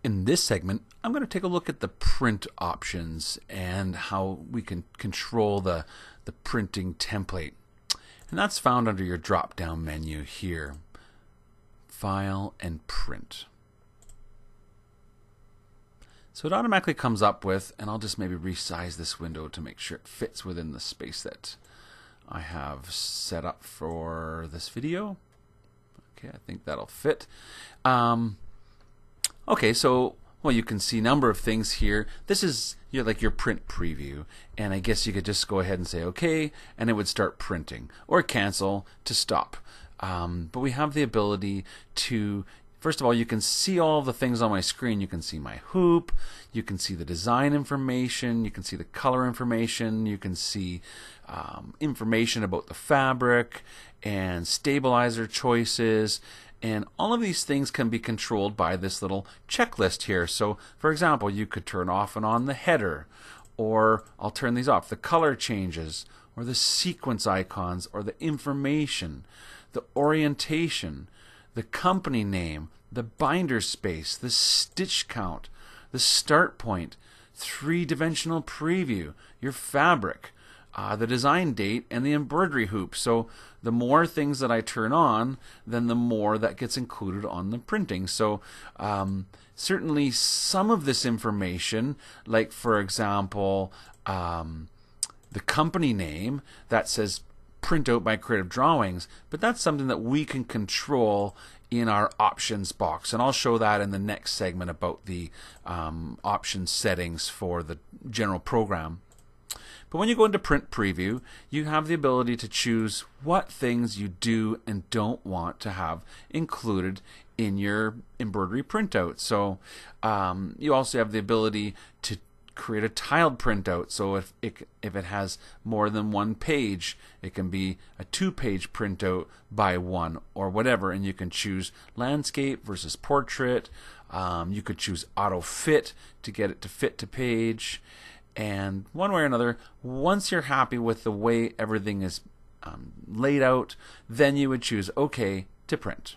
In this segment, I'm going to take a look at the print options and how we can control the printing template. And that's found under your drop-down menu here. File and Print. So it automatically comes up with, and I'll just maybe resize this window to make sure it fits within the space that I have set up for this video. Okay, I think that'll fit. Okay, so well, you can see a number of things here. This is like your print preview, and I guess you could just go ahead and say okay, and it would start printing, or cancel to stop. But we have the ability to, first of all, you can see all the things on my screen. You can see my hoop, you can see the design information, you can see the color information, you can see information about the fabric and stabilizer choices. And all of these things can be controlled by this little checklist here. So, for example, you could turn off and on the header, or I'll turn these off, the color changes, or the sequence icons, or the information, the orientation, the company name, the binder space, the stitch count, the start point, three-dimensional preview, your fabric, the design date, and the embroidery hoop. So the more things that I turn on, then the more that gets included on the printing. So certainly some of this information, like for example, the company name that says print out by Creative Drawings, but that's something that we can control in our options box, and I'll show that in the next segment about the option settings for the general program. But when you go into Print Preview, you have the ability to choose what things you do and don't want to have included in your embroidery printout. So you also have the ability to create a tiled printout. So if it has more than one page, it can be a 2-page printout by one or whatever, and you can choose landscape versus portrait. You could choose auto fit to get it to fit to page. And one way or another, once you're happy with the way everything is laid out, then you would choose OK to print.